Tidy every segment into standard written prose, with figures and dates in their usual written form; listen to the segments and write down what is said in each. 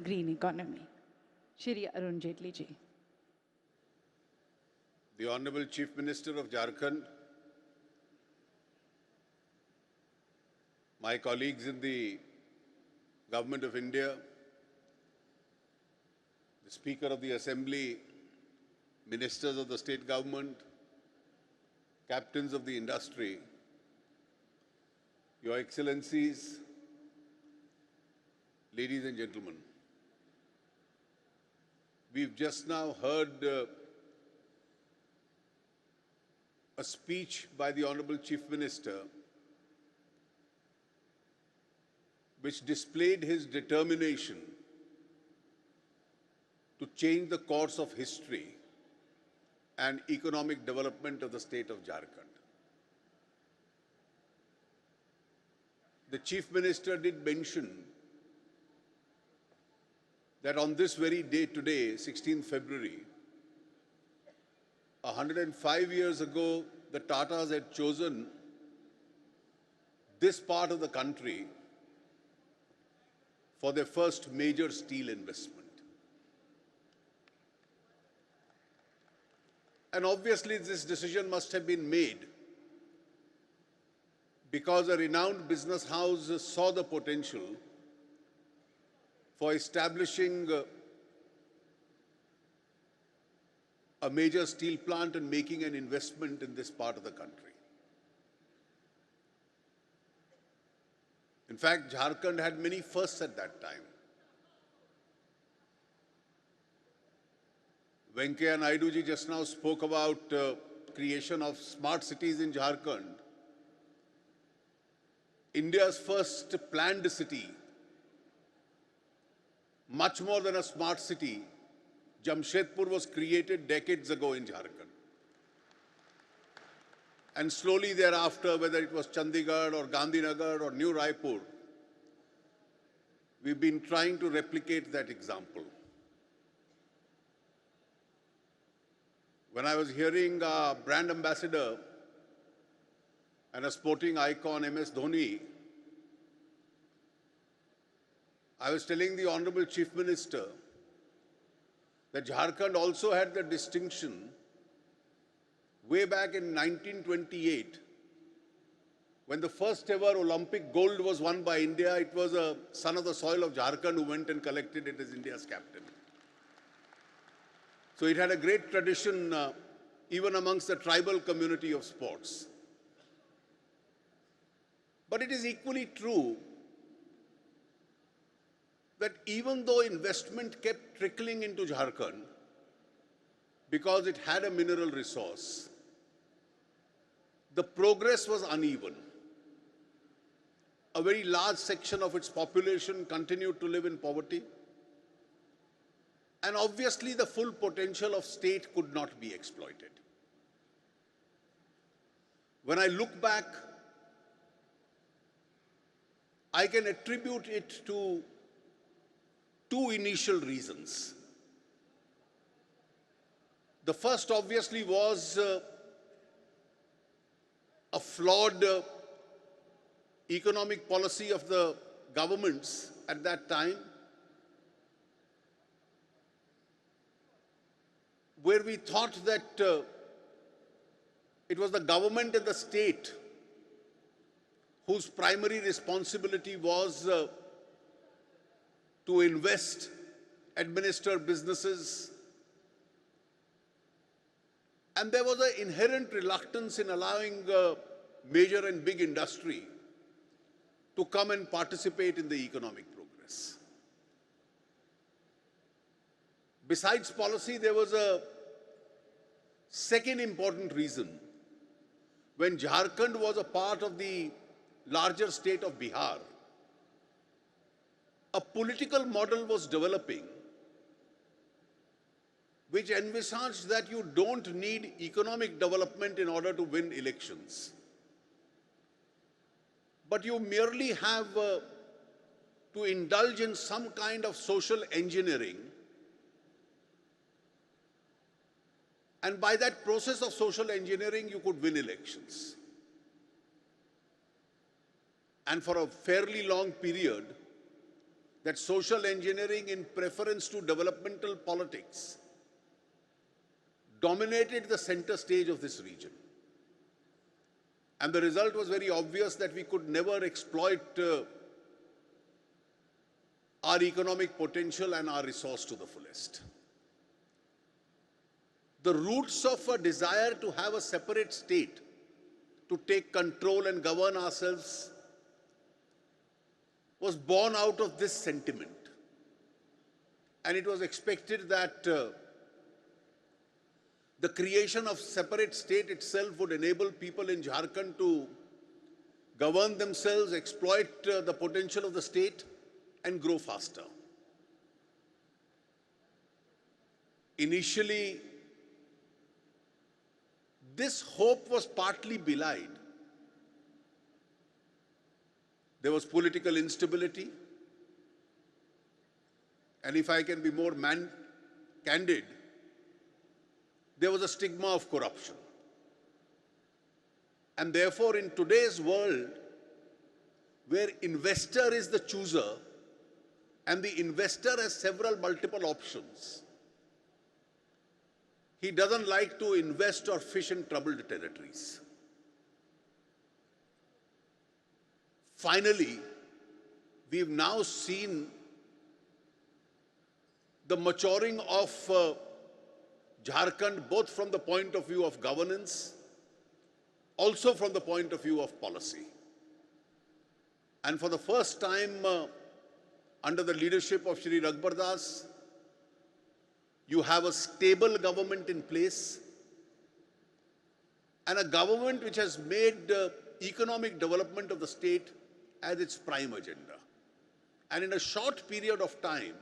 green economy. Shri Arun Jaitley ji. The Honorable Chief Minister of Jharkhand, my colleagues in the Government of India, the Speaker of the Assembly, Ministers of the State Government, Captains of the Industry, Your Excellencies, ladies and gentlemen. We've just now heard a speech by the Honorable Chief Minister which displayed his determination to change the course of history and economic development of the state of Jharkhand. The Chief Minister did mention that on this very day today, 16th February, 105 years ago, the Tatas had chosen this part of the country for their first major steel investment. And obviously this decision must have been made because a renowned business house saw the potential for establishing a major steel plant and making an investment in this part of the country. In fact, Jharkhand had many firsts at that time. Venkaiah Naidu ji just now spoke about creation of smart cities in Jharkhand. India's first planned city, much more than a smart city, Jamshedpur was created decades ago in Jharkhand. And slowly thereafter, whether it was Chandigarh or Gandhinagar or New Raipur, we've been trying to replicate that example. When I was hearing a brand ambassador and a sporting icon, MS Dhoni, I was telling the Honorable Chief Minister that Jharkhand also had the distinction way back in 1928, when the first ever Olympic gold was won by India. It was a son of the soil of Jharkhand who went and collected it as India's captain. So it had a great tradition even amongst the tribal community of sports. But it is equally true that even though investment kept trickling into Jharkhand because it had a mineral resource, the progress was uneven. A very large section of its population continued to live in poverty. And obviously the full potential of state could not be exploited. When I look back, I can attribute it to two initial reasons. The first obviously was a flawed economic policy of the governments at that time, where we thought that it was the government and the state whose primary responsibility was to invest, administer businesses. And there was an inherent reluctance in allowing major and big industry to come and participate in the economic progress. Besides policy, there was a second important reason. When Jharkhand was a part of the larger state of Bihar, a political model was developing which envisaged that you don't need economic development in order to win elections, but you merely have to indulge in some kind of social engineering, and by that process of social engineering you could win elections. And for a fairly long period, that social engineering in preference to developmental politics dominated the center stage of this region. And the result was very obvious that we could never exploit our economic potential and our resource to the fullest. The roots of a desire to have a separate state, to take control and govern ourselves, was born out of this sentiment. And it was expected that the creation of separate state itself would enable people in Jharkhand to govern themselves, exploit the potential of the state, and grow faster. Initially, this hope was partly belied. There was political instability, and if I can be more candid, there was a stigma of corruption. And therefore, in today's world, where investor is the chooser, and the investor has several multiple options, he doesn't like to invest or fish in troubled territories. Finally, we've now seen the maturing of Jharkhand, both from the point of view of governance, also from the point of view of policy. And for the first time, under the leadership of Shri Raghubar Das, you have a stable government in place, and a government which has made economic development of the state as its prime agenda. And in a short period of time,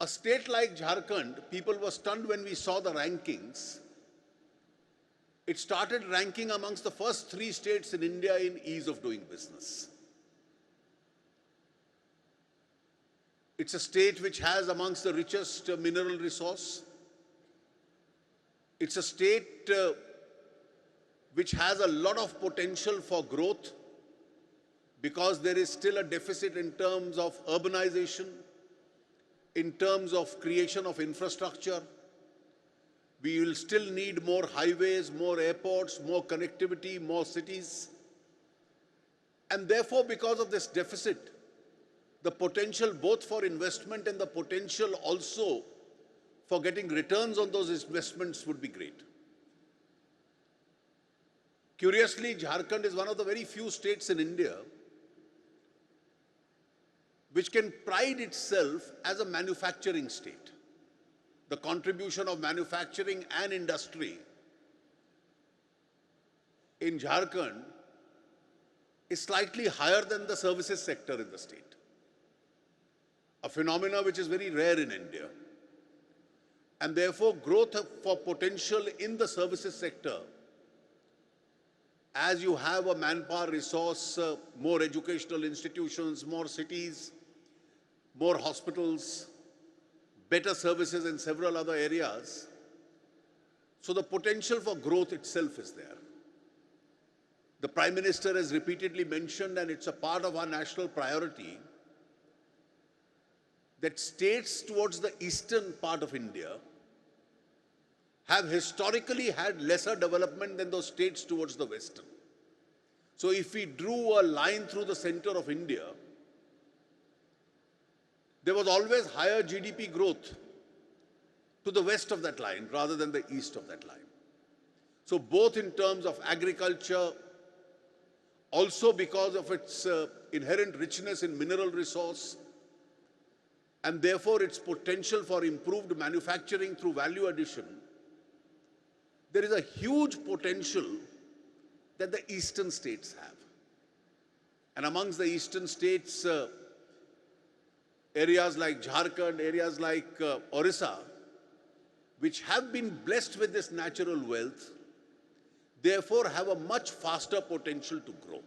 a state like Jharkhand, people were stunned when we saw the rankings. It started ranking amongst the first 3 states in India in ease of doing business. It's a state which has amongst the richest mineral resource. It's a state which has a lot of potential for growth because there is still a deficit in terms of urbanization, in terms of creation of infrastructure. We will still need more highways, more airports, more connectivity, more cities. And therefore, because of this deficit, the potential both for investment and the potential also for getting returns on those investments would be great. Curiously, Jharkhand is one of the very few states in India which can pride itself as a manufacturing state. The contribution of manufacturing and industry in Jharkhand is slightly higher than the services sector in the state. A phenomena which is very rare in India. And therefore, growth for potential in the services sector, as you have a manpower resource, more educational institutions, more cities, more hospitals, better services in several other areas. So the potential for growth itself is there. The Prime Minister has repeatedly mentioned, and it's a part of our national priority, that states towards the eastern part of India have historically had lesser development than those states towards the western. So if we drew a line through the center of India, there was always higher GDP growth to the west of that line rather than the east of that line. So both in terms of agriculture, also because of its inherent richness in mineral resource, and therefore its potential for improved manufacturing through value addition, there is a huge potential that the eastern states have. And amongst the eastern states, areas like Jharkhand, areas like Orissa, which have been blessed with this natural wealth, therefore have a much faster potential to grow.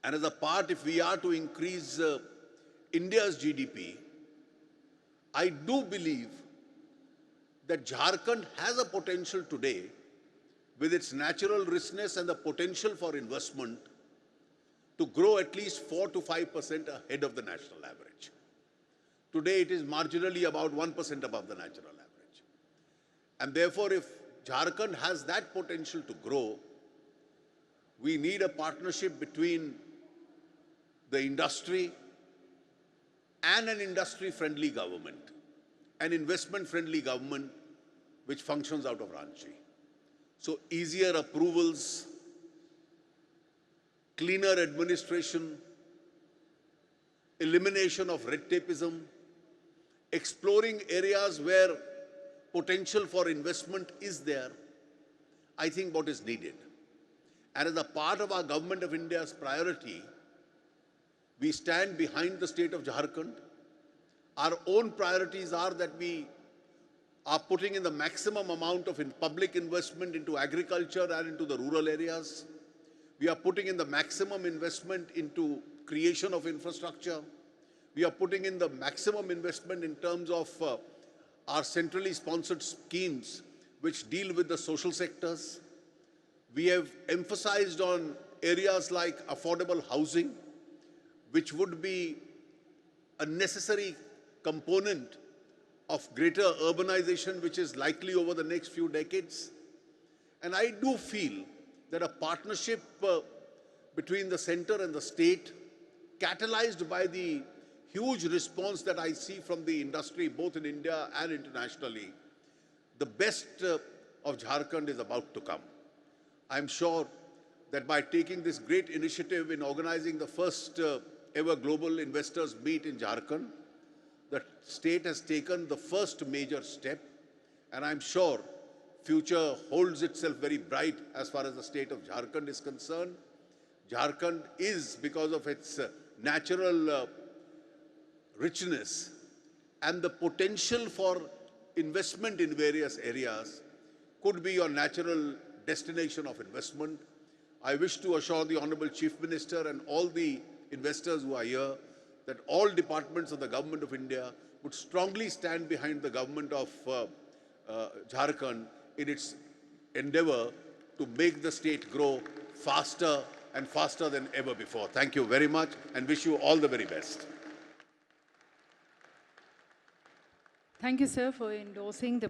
And as a part, if we are to increase India's GDP, I do believe that Jharkhand has a potential today with its natural richness and the potential for investment to grow at least 4 to 5% ahead of the national average. Today, it is marginally about 1% above the national average. And therefore, if Jharkhand has that potential to grow, we need a partnership between the industry and an industry-friendly government, an investment-friendly government which functions out of Ranchi. So easier approvals, cleaner administration, elimination of red tapeism, exploring areas where potential for investment is there, I think what is needed. And as a part of our Government of India's priority, we stand behind the state of Jharkhand. Our own priorities are that we are putting in the maximum amount of public investment into agriculture and into the rural areas. We are putting in the maximum investment into creation of infrastructure. We are putting in the maximum investment in terms of our centrally sponsored schemes which deal with the social sectors. We have emphasized on areas like affordable housing, which would be a necessary component of greater urbanization, which is likely over the next few decades. And I do feel that a partnership between the center and the state, catalyzed by the huge response that I see from the industry, both in India and internationally, the best of Jharkhand is about to come. I'm sure that by taking this great initiative in organizing the first ever global investors meet in Jharkhand, the state has taken the first major step, and I'm sure future holds itself very bright as far as the state of Jharkhand is concerned. Jharkhand is, because of its natural richness and the potential for investment in various areas, could be your natural destination of investment. I wish to assure the Honorable Chief Minister and all the investors who are here that all departments of the Government of India would strongly stand behind the government of Jharkhand in its endeavor to make the state grow faster and faster than ever before. Thank you very much and wish you all the very best. Thank you, sir, for endorsing the